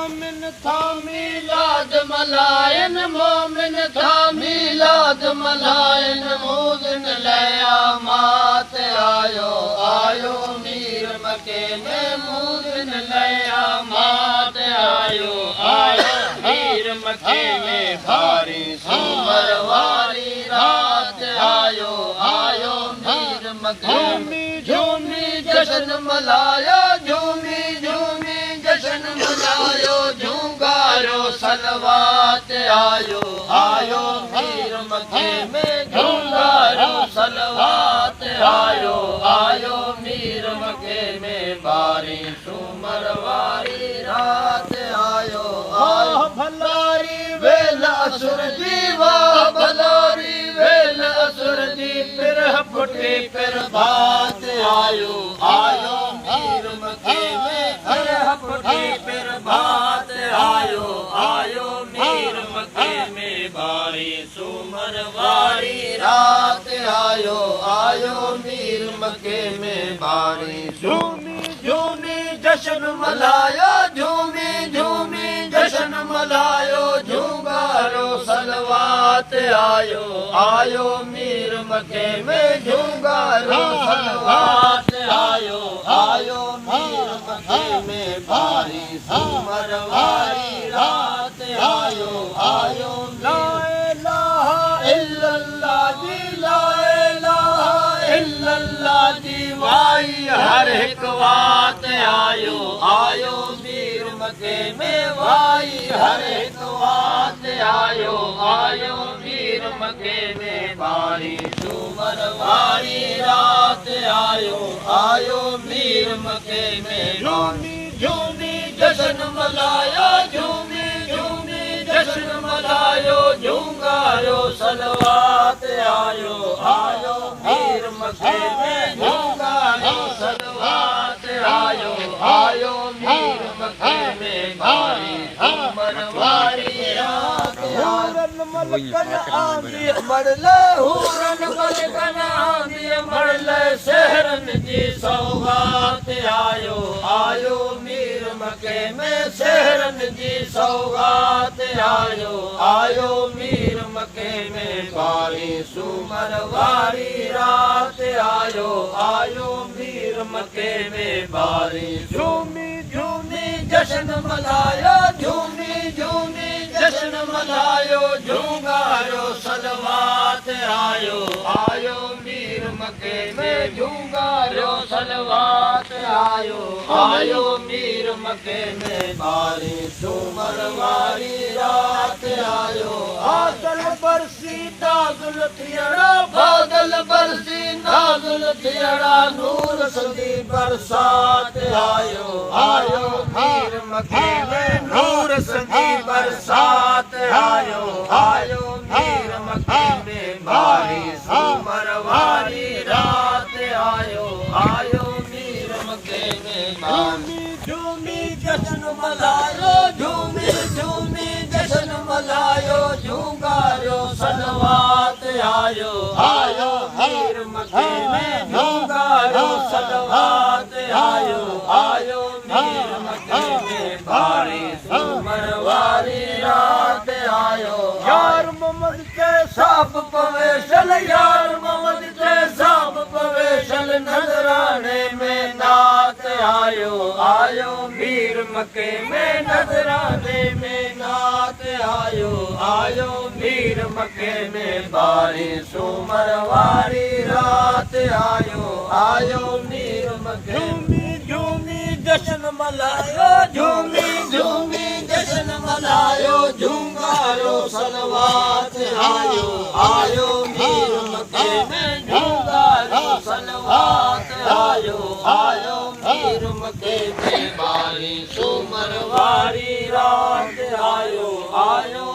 मोमिन था मीलाद मलायन मोमिन था मीलाद मलायन मोदिन लया मात आयो आयो मीर मके में मोदिन लया मात आयो आयो मीर मके में भारी सुमर वारी रात आयो आयो मीर मके में झूमी जश्न मलाया झूमी झूमी जश्न मनायो झूंगारो सलवात आयो आयो मीर मके में झूंगारो सलवात आयो आयो मीर मके में बारी सुमर वारी रात आयो आयो भलारी वेला असुर जी वाह भलारी वेला असुर जी फिर फुटी फिर बात आयो आयो मीर मके में फिर फुटी फिर बात आयो आयो मीर मके में बारी सुमर वारी रात आयो आयो मीर मके में बारी झूमी झूमी जश्न मलायो झूमी झूमी जश्न मलायो झूंगारो सलवात आयो आयो मीर मके में झूंगारो सलवात आयो आयो मीर मके में भारी सुमर वारी रात आयो आयो ला इलाहा इल्लल्लाह जी ला इलाहा इल्लल्लाह जी वाई हर एक बात आयो आयो मीर मके में वाई हर एक बात आयो आयो मीर मके में बारी सुमर वारी रात आयो आयो मीर मके में झूमी झूमी जश्न मलाया झूमी झूमी जश्न मलायो झूंगारो सलवात आयो आयो मीर मके में झूंगारो सलवात आयो आयो मीर मके में भारी सुमर वारी रात हूरन मलकन आंदी मरले हूरन मलकन आंदी मरले शहरन जी सौगात आयो आयो मीर मके में शहरन जी सौगात आयो आयो मीर मके में बारी सुमर वारी रात आयो आयो मीर मके में बारी झूमी झूमी जश्न मलायो झूमी झूमी जश्न मलायो झूंगारो सलवात आयो आयो मीर मके में झूंगारो सलवात आयो आयो मीर मके में बारी सुमर वारी रात आयो बादल बरसी नाज़ुल थियड़ा बादल बरसी नाज़ुल थियड़ा नूर सदी बरसात आयो आयो मीर मके में नूर सदी बरसात आयो आयो मीर मके में भारी सुमर वारी रात आयो आयो मीर मके में झूमी झूमी जश्न मलायो झूमी झूमी जश्न मलायो झूंगारो सलवात आयो आयो मीर मके में झूंगारो सलवात आयो आयो मीर मके में भारी सुमर वारी रात आयो यार मोहम्मद के साब पवेशल यार मोहम्मद के साब पवेशल नजराने में नात आयो आयो मीर मके में नजराने में नात आयो आयो मीर मके में बारी सुमर वारी रात आयो आयो मीर मके झूमी झूमी जश्न मलायो झूमी झूमी जश्न मलायो झूंगारो सलवात आयो आयो मीर मके में झूंगारो सलवात आयो आयो मीर मके में बारी सुमर वारी रात आयो आयो